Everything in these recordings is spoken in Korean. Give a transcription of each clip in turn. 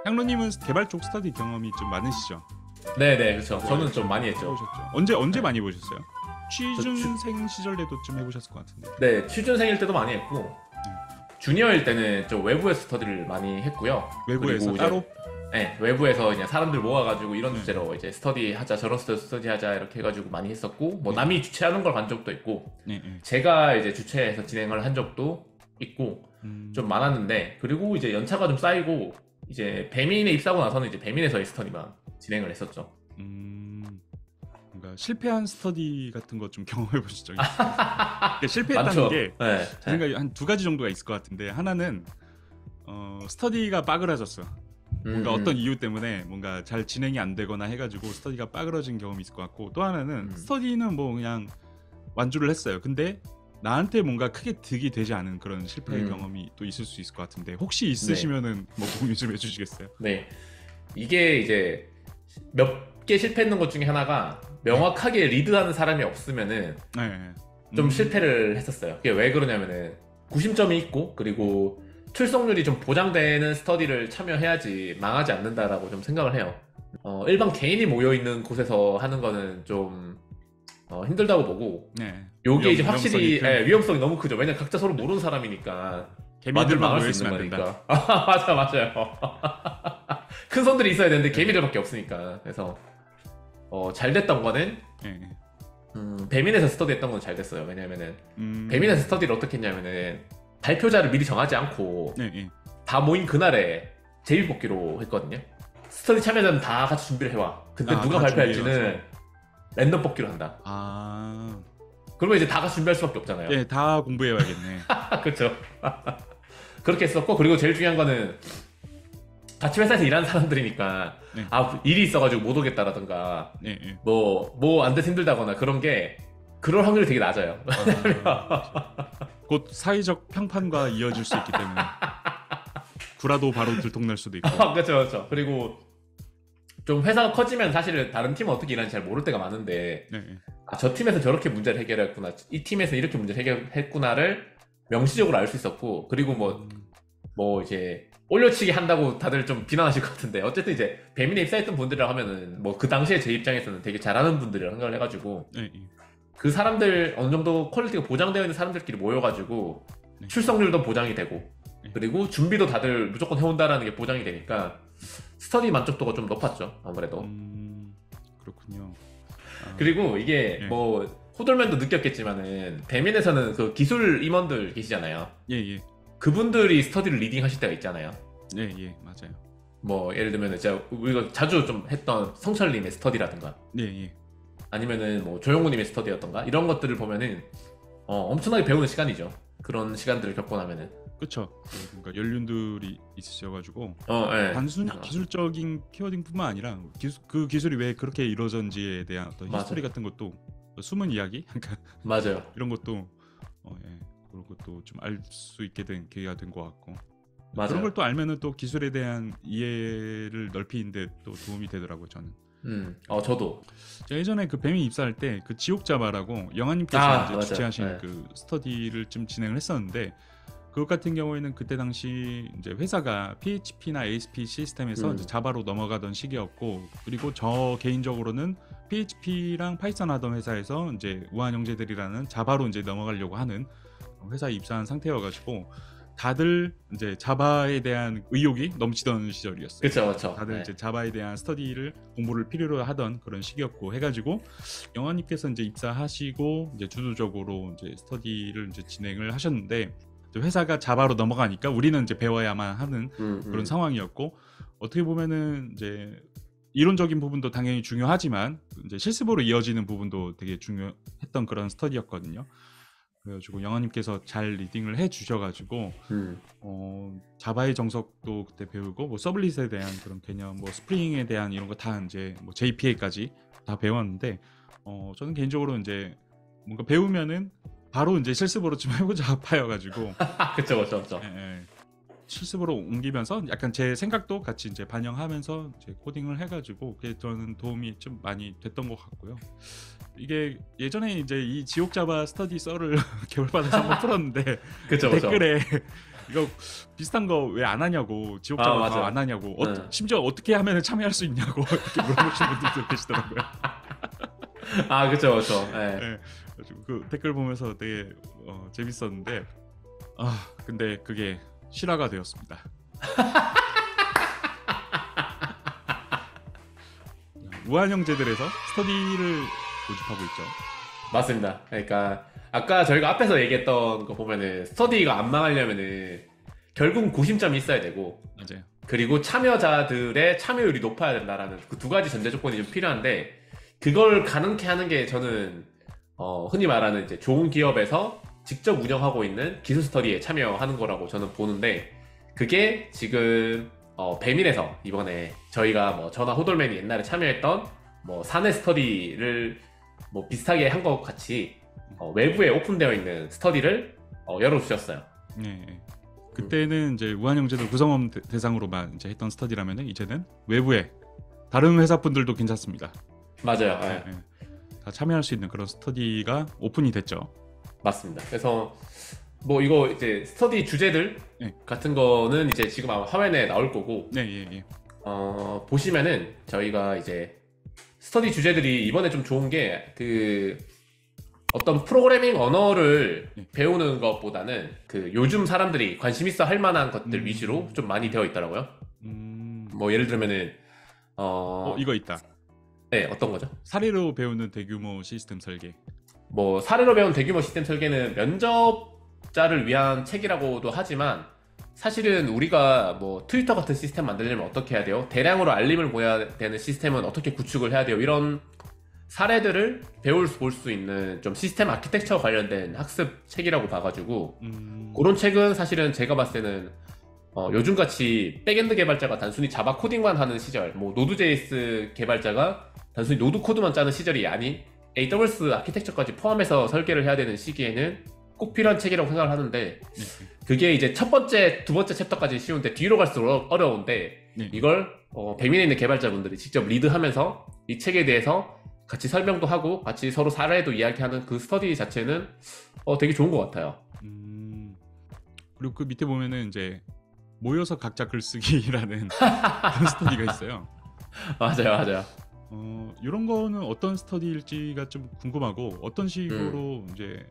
향로님은 개발 쪽 스터디 경험이 좀 많으시죠? 네네, 그렇죠. 저는 좀 많이 했죠. 해보셨죠? 언제 많이 보셨어요? 취준생 시절 때도 좀 해보셨을 것 같은데. 네, 취준생일 때도 많이 했고 주니어일 때는 좀 외부에서 스터디를 많이 했고요. 외부에서 그리고 따로? 네, 외부에서 그냥 사람들 모아가지고 이런 주제로 이제 스터디 하자, 저런 스터디 하자 이렇게 해가지고 많이 했었고, 뭐 남이 주최하는 걸 간 적도 있고, 제가 이제 주최해서 진행을 한 적도 있고 좀 많았는데, 그리고 이제 연차가 좀 쌓이고 이제 배민에 입사하고 나서는 이제 배민에서의 스터디만 진행을 했었죠. 뭔가 실패한 스터디 같은 거 좀 경험해 보신 적이 있어요? 그러니까 실패했다는 많죠. 게 네. 생각이 한 두 가지 정도가 있을 것 같은데, 하나는 스터디가 빠그라졌어요. 뭔가 어떤 이유 때문에 뭔가 잘 진행이 안 되거나 해가지고 스터디가 빠그러진 경험이 있을 것 같고, 또 하나는 스터디는 뭐 그냥 완주를 했어요. 근데 나한테 뭔가 크게 득이 되지 않은 그런 실패 경험이 또 있을 수 있을 것 같은데, 혹시 있으시면은 뭐 공유 좀 해주시겠어요? 네, 이게 이제 몇 개 실패했는 것 중에 하나가 명확하게 리드하는 사람이 없으면은 좀 실패를 했었어요. 그게 왜 그러냐면은 구심점이 있고, 그리고 출석률이 좀 보장되는 스터디를 참여해야지 망하지 않는다라고 좀 생각을 해요. 일반 개인이 모여있는 곳에서 하는 거는 좀 힘들다고 보고, 요게 이제 확실히 위험성이 너무 크죠. 왜냐면 각자 서로 모르는 사람이니까 개미들만 망할 수 모여있으면 있는 안 된다. 거니까. 맞아요. 큰 손들이 있어야 되는데 개미들밖에 없으니까. 그래서 잘 됐던 거는 배민에서 스터디 했던 건 잘 됐어요. 왜냐면은 배민에서 스터디를 어떻게 했냐면은 발표자를 미리 정하지 않고 다 모인 그날에 제비뽑기로 했거든요. 스터디 참여자는 다 같이 준비를 해와. 근데 누가 발표할지는 랜덤 뽑기로 한다. 그러면 이제 다 같이 준비할 수밖에 없잖아요. 네, 다 공부해와야겠네. 그렇죠. 그렇게 했었고, 그리고 제일 중요한 거는 같이 회사에서 일하는 사람들이니까 일이 있어가지고 못 오겠다라든가 뭐 안 돼서 힘들다거나 그런 게 그럴 확률이 되게 낮아요. 곧 사회적 평판과 이어질 수 있기 때문에 구라도 바로 들통날 수도 있고. 그렇죠. 그리고 좀 회사가 커지면 사실은 다른 팀은 어떻게 일하는지 잘 모를 때가 많은데, 저 팀에서 저렇게 문제를 해결했구나, 이 팀에서 이렇게 문제를 해결했구나를 명시적으로 알 수 있었고, 그리고 뭐 이제 올려치기 한다고 다들 좀 비난하실 것 같은데, 어쨌든 이제 배민에 입사했던 분들이라 하면은 뭐 그 당시에 제 입장에서는 되게 잘하는 분들이라 생각을 해가지고 그 사람들 어느 정도 퀄리티가 보장되어 있는 사람들끼리 모여가지고 출석률도 보장이 되고, 그리고 준비도 다들 무조건 해온다라는 게 보장이 되니까 스터디 만족도가 좀 높았죠, 아무래도. 그렇군요. 그리고 이게 뭐 호돌맨도 느꼈겠지만은 배민에서는 그 기술 임원들 계시잖아요. 그분들이 스터디를 리딩 하실 때가 있잖아요. 맞아요. 뭐 예를 들면 제가 우리가 자주 좀 했던 성철님의 스터디라든가, 아니면은 뭐 조용구님의 스터디였던가, 이런 것들을 보면은 엄청나게 배우는 시간이죠. 그런 시간들을 겪고 나면은. 그렇죠. 그러니까 연륜들이 있으셔가지고 단순히 네. 기술적인 키워딩뿐만 아니라 그 기술이 왜 그렇게 이루어졌는지에 대한 어떤 히스토리 같은 것도, 숨은 이야기, 그러니까 맞아요. 이런 것도 그런 것도 좀 알 수 있게 된 계기가 된 것 같고, 맞아요. 그런 걸 또 알면은 또 기술에 대한 이해를 넓히는데 또 도움이 되더라고요, 저는. 저도. 제가 예전에 그 뱀이 입사할 때 그 지옥자바라고 영화님께서 이제 맞아요. 주최하신 그 스터디를 좀 진행을 했었는데, 그것 같은 경우에는 그때 당시 이제 회사가 PHP나 ASP 시스템에서 이제 자바로 넘어가던 시기였고, 그리고 저 개인적으로는 PHP랑 파이썬 하던 회사에서 이제 우한 형제들이라는 자바로 이제 넘어가려고 하는 회사에 입사한 상태여가지고 다들 이제 자바에 대한 의욕이 넘치던 시절이었어요. 그렇죠. 다들 이제 자바에 대한 스터디를 공부를 필요로 하던 그런 시기였고 해가지고, 영화님께서 이제 입사하시고 이제 주도적으로 이제 스터디를 이제 진행을 하셨는데, 회사가 자바로 넘어가니까 우리는 이제 배워야만 하는 그런 상황이었고, 어떻게 보면은 이제 이론적인 부분도 당연히 중요하지만 이제 실습으로 이어지는 부분도 되게 중요했던 그런 스터디였거든요. 그래가지고 영화님께서 잘 리딩을 해주셔가지고 자바의 정석도 그때 배우고, 뭐 서블릿에 대한 그런 개념, 뭐 스프링에 대한 이런 거 다 이제 뭐 JPA까지 다 배웠는데, 저는 개인적으로 이제 뭔가 배우면은 바로 이제 실습으로 좀 해보자 아파여가지고 그렇죠. 실습으로 옮기면서 약간 제 생각도 같이 이제 반영하면서 이제 코딩을 해가지고, 그게 저는 도움이 좀 많이 됐던 것 같고요. 이게 예전에 이제 이 지옥자바 스터디 썰을 개발받아서 한번 풀었는데, 댓글에 이거 비슷한 거 왜 안 하냐고, 지옥 작업 안 하냐고, 심지어 어떻게 하면 참여할 수 있냐고 이렇게 물어보시는 분들도 계시더라고요. 아, 그쵸. 네. 네, 그 댓글 보면서 되게 재밌었는데, 근데 그게 실화가 되었습니다. 우한 형제들에서 스터디를 모집하고 있죠. 맞습니다. 그러니까 아까 저희가 앞에서 얘기했던 거 보면은 스터디가 안 망하려면은 결국 구심점이 있어야 되고, 맞아요. 그리고 참여자들의 참여율이 높아야 된다라는 그 두 가지 전제 조건이 좀 필요한데, 그걸 가능케 하는 게 저는 흔히 말하는 이제 좋은 기업에서 직접 운영하고 있는 기술 스터디에 참여하는 거라고 저는 보는데, 그게 지금 배민에서 이번에 저희가 뭐 저나 호돌맨이 옛날에 참여했던 뭐 사내 스터디를 뭐 비슷하게 한 것 같이 외부에 오픈되어 있는 스터디를 열어주셨어요. 네. 그때는 이제 우한 형제들 구성원 대상으로만 이제 했던 스터디라면은 이제는 외부에 다른 회사 분들도 괜찮습니다. 맞아요. 네. 다 참여할 수 있는 그런 스터디가 오픈이 됐죠. 맞습니다. 그래서 뭐 이거 이제 스터디 주제들 같은 거는 이제 지금 아마 화면에 나올 거고, 보시면은 저희가 이제 스터디 주제들이 이번에 좀 좋은 게 그 어떤 프로그래밍 언어를 배우는 것보다는 그 요즘 사람들이 관심 있어 할 만한 것들 위주로 좀 많이 되어 있더라고요. 뭐 예를 들면은 이거 있다. 네, 어떤 거죠? 사례로 배우는 대규모 시스템 설계. 뭐 사례로 배운 대규모 시스템 설계는 면접자를 위한 책이라고도 하지만, 사실은 우리가 뭐 트위터 같은 시스템 만들려면 어떻게 해야 돼요? 대량으로 알림을 보내야 되는 시스템은 어떻게 구축을 해야 돼요? 이런 사례들을 볼 수 있는 좀 시스템 아키텍처 관련된 학습 책이라고 봐가지고, 그런 책은 사실은 제가 봤을 때는 요즘같이 백엔드 개발자가 단순히 자바 코딩만 하는 시절, 뭐 노드.js 개발자가 단순히 노드 코드만 짜는 시절이 아닌 AWS 아키텍처까지 포함해서 설계를 해야 되는 시기에는 꼭 필요한 책이라고 생각을 하는데, 그게 이제 첫 번째, 두 번째 챕터까지 쉬운데 뒤로 갈수록 어려운데, 이걸 배민에 있는 개발자분들이 직접 리드하면서 이 책에 대해서 같이 설명도 하고 같이 서로 사례도 이야기하는 그 스터디 자체는 되게 좋은 것 같아요. 그리고 그 밑에 보면은 이제 모여서 각자 글쓰기라는 그런 스터디가 있어요. 맞아요. 이런 거는 어떤 스터디일지가 좀 궁금하고, 어떤 식으로 이제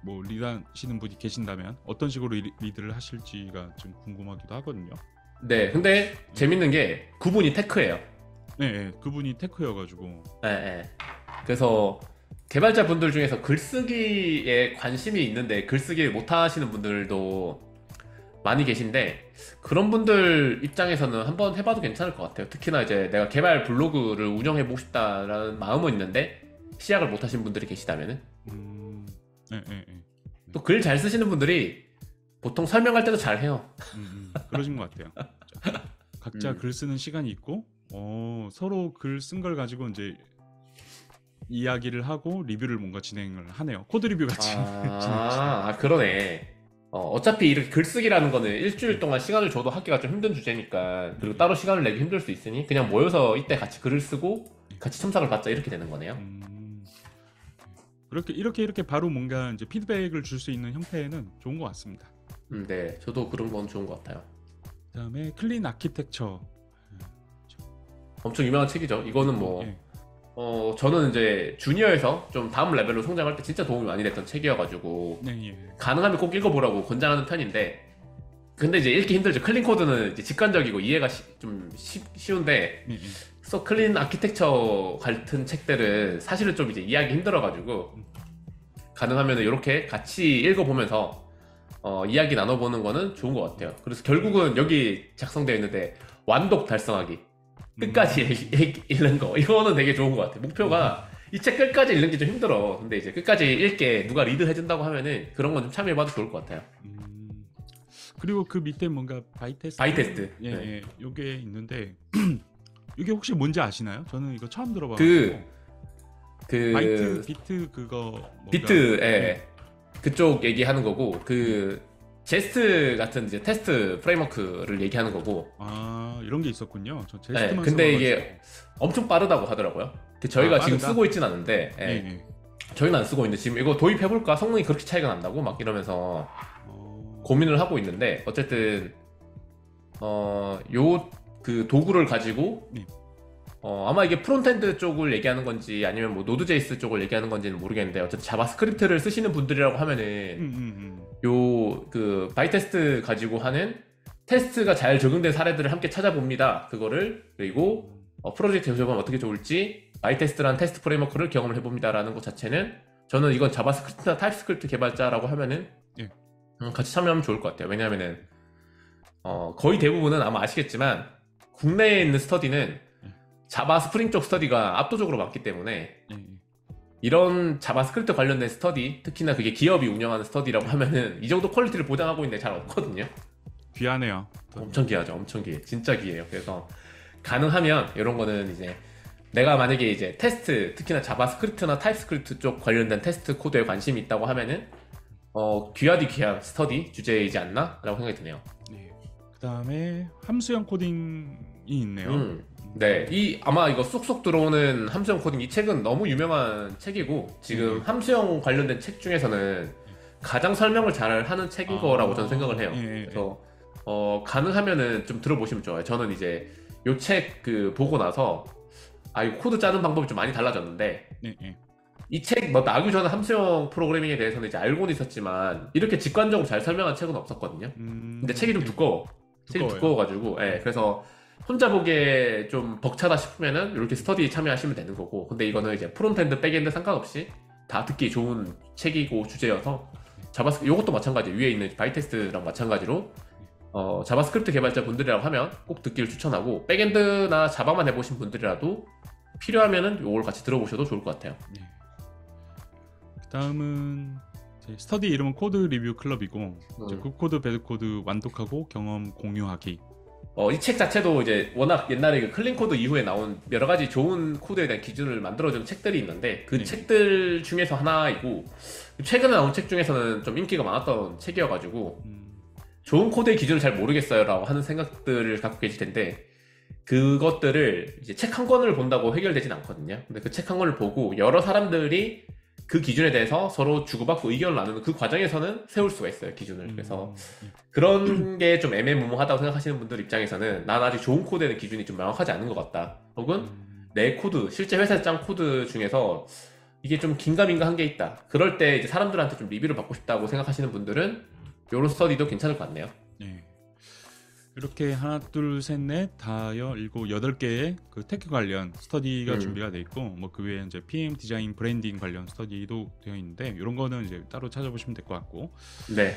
뭐 리드하시는 분이 계신다면 어떤 식으로 리드를 하실지가 좀 궁금하기도 하거든요. 네, 근데 재밌는 게 그분이 테크예요. 네, 그분이 테크여가지고. 네. 그래서 개발자분들 중에서 글쓰기에 관심이 있는데 글쓰기를 못하시는 분들도 많이 계신데, 그런 분들 입장에서는 한번 해봐도 괜찮을 것 같아요. 특히나 이제 내가 개발 블로그를 운영해보고 싶다라는 마음은 있는데 시작을 못하신 분들이 계시다면은, 또 글 잘 쓰시는 분들이 보통 설명할 때도 잘 해요. 그러신 것 같아요. 각자 글 쓰는 시간이 있고, 서로 글 쓴 걸 가지고 이제 이야기를 하고 리뷰를 뭔가 진행을 하네요. 코드 리뷰 같이. 그러네. 어차피 이렇게 글쓰기라는 거는 일주일 동안 시간을 줘도 하기가 좀 힘든 주제니까, 그리고 따로 시간을 내기 힘들 수 있으니 그냥 모여서 이때 같이 글을 쓰고 같이 첨삭을 받자, 이렇게 되는 거네요. 이렇게 바로 뭔가 이제 피드백을 줄 수 있는 형태는 좋은 것 같습니다. 네, 저도 그런 건 좋은 것 같아요. 그다음에 클린 아키텍처. 엄청 유명한 책이죠. 이거는 뭐 저는 이제 주니어에서 좀 다음 레벨로 성장할 때 진짜 도움이 많이 됐던 책이어가지고 가능하면 꼭 읽어보라고 권장하는 편인데, 근데 이제 읽기 힘들죠. 클린 코드는 이제 직관적이고 이해가 좀 쉬운데, 그래서 클린 아키텍처 같은 책들은 사실은 좀 이제 이해하기 힘들어가지고, 가능하면 이렇게 같이 읽어보면서 이야기 나눠보는 거는 좋은 것 같아요. 그래서 결국은 여기 작성되어 있는데 완독 달성하기, 끝까지 읽는 거, 이거는 되게 좋은 것 같아요. 목표가 이 책 끝까지 읽는 게 좀 힘들어. 근데 이제 끝까지 읽게 누가 리드 해준다고 하면은 그런 건 좀 참여해봐도 좋을 것 같아요. 그리고 그 밑에 뭔가 바이테스트. 요게 있는데 이게 혹시 뭔지 아시나요? 저는 이거 처음 들어봐가지고. 비트 그거 비트, 그쪽 얘기하는 거고, 그 제스트 같은 이제 테스트 프레임워크를 얘기하는 거고. 이런 게 있었군요. 저 제스트만 근데 이게 엄청 빠르다고 하더라고요. 저희가 지금 쓰고 있진 않은데, 저희는 안 쓰고 있는데 지금 이거 도입해볼까? 성능이 그렇게 차이가 난다고 막 이러면서 고민을 하고 있는데 어쨌든 요 그 도구를 가지고 네. 아마 이게 프론트엔드 쪽을 얘기하는 건지 아니면 뭐 노드.js 쪽을 얘기하는 건지는 모르겠는데 어쨌든 자바스크립트를 쓰시는 분들이라고 하면은 요 그 바이테스트 가지고 하는 테스트가 잘 적용된 사례들을 함께 찾아봅니다. 그거를 그리고 프로젝트 적용하면 어떻게 좋을지 바이테스트라는 테스트 프레임워크를 경험을 해봅니다라는 것 자체는 저는 이건 자바스크립트나 타입스크립트 개발자라고 하면은 예. 같이 참여하면 좋을 것 같아요. 왜냐하면은 거의 대부분은 아마 아시겠지만 국내에 있는 스터디는 자바 스프링 쪽 스터디가 압도적으로 많기 때문에 이런 자바스크립트 관련된 스터디, 특히나 그게 기업이 운영하는 스터디라고 하면은 이 정도 퀄리티를 보장하고 있는 게 잘 없거든요. 귀하네요. 엄청 귀하죠. 엄청 귀해. 진짜 귀해요. 그래서 가능하면 이런 거는 이제 내가 만약에 이제 테스트, 특히나 자바스크립트나 타입스크립트 쪽 관련된 테스트 코드에 관심이 있다고 하면은 귀하디 귀한 스터디 주제이지 않나? 라고 생각이 드네요. 네. 그 다음에 함수형 코딩이 있네요. 네, 아마 이거 쏙쏙 들어오는 함수형 코딩 이 책은 너무 유명한 책이고 지금 함수형 관련된 책 중에서는 가장 설명을 잘 하는 책인 거라고 저는 생각을 해요. 그래서 가능하면은 좀 들어보시면 좋아요. 저는 이제 요 책 그 보고 나서 이 코드 짜는 방법이 좀 많이 달라졌는데 이 책 뭐 나기 전에 함수형 프로그래밍에 대해서는 이제 알고는 있었지만 이렇게 직관적으로 잘 설명한 책은 없었거든요. 근데 책이 좀 책이 두꺼워가지고 그래서 혼자 보기에 좀 벅차다 싶으면은 이렇게 스터디 참여하시면 되는 거고, 근데 이거는 이제 프론트엔드, 백엔드 상관없이 다 듣기 좋은 책이고 주제여서 이것도 마찬가지, 위에 있는 바이테스트랑 마찬가지로 자바스크립트 개발자 분들이라고 하면 꼭 듣기를 추천하고, 백엔드나 자바만 해보신 분들이라도 필요하면은 이걸 같이 들어보셔도 좋을 것 같아요. 네. 그 다음은 스터디 이름은 코드 리뷰 클럽이고 이제 굿코드, 배드코드 완독하고 경험 공유하기. 이 책 자체도 이제 워낙 옛날에 그 클린 코드 이후에 나온 여러 가지 좋은 코드에 대한 기준을 만들어주는 책들이 있는데 그 책들 중에서 하나이고, 최근에 나온 책 중에서는 좀 인기가 많았던 책이어가지고 좋은 코드의 기준을 잘 모르겠어요 라고 하는 생각들을 갖고 계실 텐데, 그것들을 이제 책 한 권을 본다고 해결되진 않거든요. 근데 그 책 한 권을 보고 여러 사람들이 그 기준에 대해서 서로 주고받고 의견을 나누는 그 과정에서는 세울 수가 있어요, 기준을. 그래서 그런 게 좀 애매모호하다고 생각하시는 분들 입장에서는 난 아직 좋은 코드에 대한 기준이 좀 명확하지 않은 것 같다, 혹은 내 코드, 실제 회사에서 짠 코드 중에서 이게 좀 긴가민가 한 게 있다, 그럴 때 이제 사람들한테 좀 리뷰를 받고 싶다고 생각하시는 분들은 요런 스터디도 괜찮을 것 같네요. 네. 이렇게 하나, 둘, 셋, 넷, 다섯, 일곱, 8개의 그 테크 관련 스터디가 준비가 돼 있고, 뭐 그 외에 이제 PM 디자인, 브랜딩 관련 스터디도 되어 있는데 이런 거는 이제 따로 찾아보시면 될 것 같고, 네.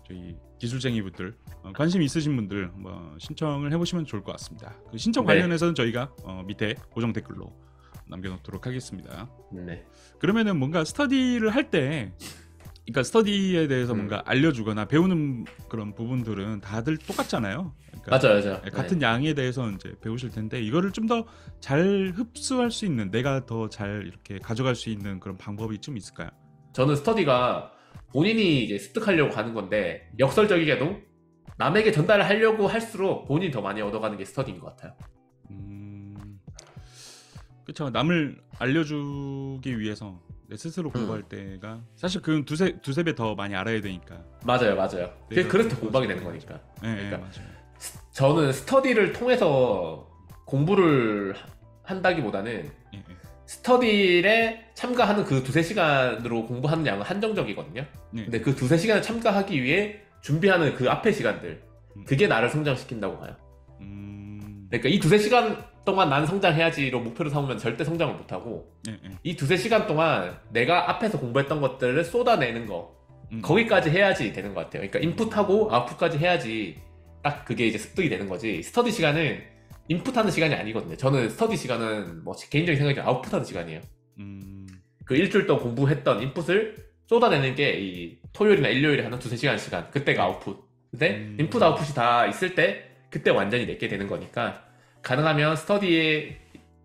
저희 기술쟁이 분들, 관심 있으신 분들 한번 신청을 해보시면 좋을 것 같습니다. 그 신청 네. 관련해서는 저희가 밑에 고정 댓글로 남겨놓도록 하겠습니다. 네. 그러면은 뭔가 스터디를 할 때, 그러니까 스터디에 대해서 뭔가 알려주거나 배우는 그런 부분들은 다들 똑같잖아요. 그러니까 맞아요. 같은 양에 대해서 이제 배우실 텐데 이거를 좀 더 잘 흡수할 수 있는, 내가 더 잘 이렇게 가져갈 수 있는 그런 방법이 좀 있을까요? 저는 스터디가 본인이 이제 습득하려고 하는 건데 역설적이게도 남에게 전달을 하려고 할수록 본인이 더 많이 얻어가는 게 스터디인 것 같아요. 그렇죠. 남을 알려주기 위해서 내 스스로 공부할 때가 사실 그건 두세 배 더 많이 알아야 되니까. 맞아요. 그래서 더 공부하게 되는 거니까. 네, 그러니까 맞아요. 저는 스터디를 통해서 공부를 한다기보다는 스터디에 참가하는 그 2-3시간으로 공부하는 양은 한정적이거든요. 근데 그 2-3시간을 참가하기 위해 준비하는 그 앞의 시간들, 그게 나를 성장시킨다고 봐요. 그러니까 이 2-3시간 동안 나는 성장해야지로 목표를 삼으면 절대 성장을 못하고, 이 2-3시간 동안 내가 앞에서 공부했던 것들을 쏟아내는 거, 거기까지 해야지 되는 것 같아요. 그러니까 인풋하고 아웃풋까지 해야지 딱 그게 이제 습득이 되는 거지, 스터디 시간은 인풋하는 시간이 아니거든요. 저는 스터디 시간은 뭐 개인적인 생각이지만 아웃풋하는 시간이에요. 그 일주일 동안 공부했던 인풋을 쏟아내는 게 이 토요일이나 일요일에 하는 2-3시간 시간, 그때가 아웃풋. 근데 인풋 아웃풋이 다 있을 때 그때 완전히 내게 되는 거니까, 가능하면 스터디에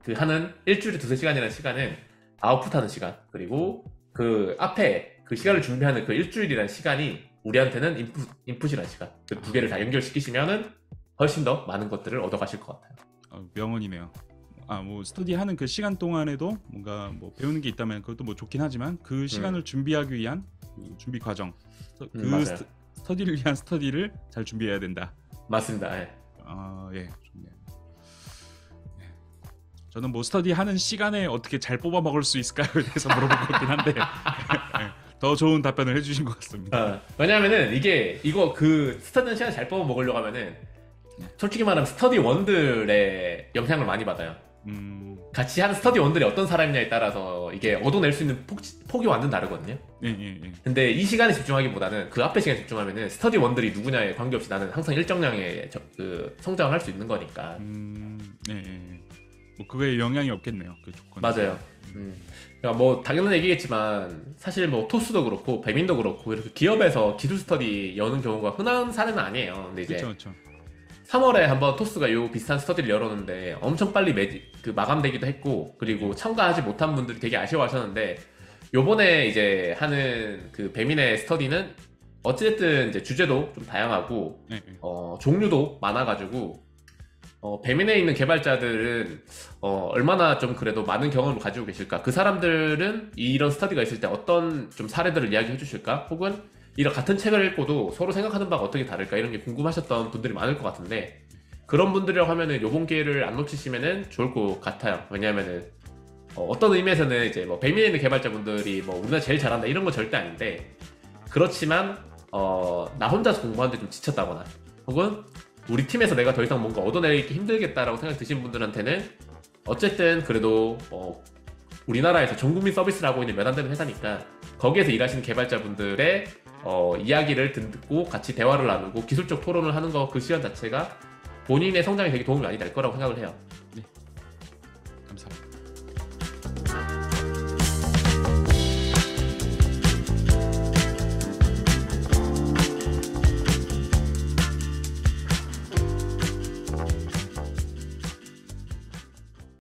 그 하는 일주일에 2-3시간이라는 시간은 아웃풋하는 시간, 그리고 그 앞에 그 시간을 준비하는 그 일주일이라는 시간이 우리한테는 인풋이라는 시간, 그 두 개를 다 연결시키시면은 훨씬 더 많은 것들을 얻어가실 것 같아요. 명언이네요. 뭐 스터디 하는 그 시간 동안에도 뭔가 뭐 배우는 게 있다면 그것도 뭐 좋긴 하지만 그 시간을 준비하기 위한 그 준비 과정, 그 스터디를 위한 스터디를 잘 준비해야 된다. 맞습니다. 예. 예, 좋네요. 예. 저는 뭐 스터디 하는 시간에 어떻게 잘 뽑아 먹을 수 있을까에 대해서 물어볼 것 같긴 한데 예, 더 좋은 답변을 해주신 것 같습니다. 왜냐하면은 이거 그 스터디 시간 잘 뽑아 먹으려고 하면은 솔직히 말하면 스터디 원들의 영향을 많이 받아요. 같이 하는 스터디 원들이 어떤 사람이냐에 따라서 이게 얻어낼 수 있는 폭이 완전 다르거든요. 예. 근데 이 시간에 집중하기보다는 그 앞에 시간에 집중하면은 스터디 원들이 누구냐에 관계없이 나는 항상 일정량의 그 성장을 할 수 있는 거니까. 예. 뭐 그거에 영향이 없겠네요. 그 조건. 맞아요. 그러니까 뭐 당연한 얘기겠지만 사실 뭐 토스도 그렇고 배민도 그렇고 이렇게 기업에서 기술 스터디 여는 경우가 흔한 사례는 아니에요. 근데 이제 그렇죠. 3월에 한번 토스가 요 비슷한 스터디를 열었는데 엄청 빨리 마감되기도 했고, 그리고 참가하지 못한 분들이 되게 아쉬워하셨는데, 요번에 이제 하는 그 배민의 스터디는 어쨌든 이제 주제도 좀 다양하고 종류도 많아가지고 배민에 있는 개발자들은 얼마나 좀 그래도 많은 경험을 가지고 계실까, 그 사람들은 이런 스터디가 있을 때 어떤 좀 사례들을 이야기해 주실까, 혹은 이런 같은 책을 읽고도 서로 생각하는 바가 어떻게 다를까, 이런 게 궁금하셨던 분들이 많을 것 같은데, 그런 분들이라고 하면은 요번 기회를 안 놓치시면은 좋을 것 같아요. 왜냐하면은 어떤 의미에서는 이제 뭐 배민에 있는 개발자분들이 뭐 우리나라 제일 잘한다 이런 건 절대 아닌데, 그렇지만 나 혼자서 공부하는데 좀 지쳤다거나, 혹은 우리 팀에서 내가 더 이상 뭔가 얻어내기 힘들겠다라고 생각 드신 분들한테는 어쨌든 그래도 우리나라에서 전국민 서비스를 하고 있는 몇 안 되는 회사니까 거기에서 일하시는 개발자분들의 이야기를 듣고 같이 대화를 나누고 기술적 토론을 하는 거, 그 시간 자체가 본인의 성장에 되게 도움이 많이 될 거라고 생각을 해요.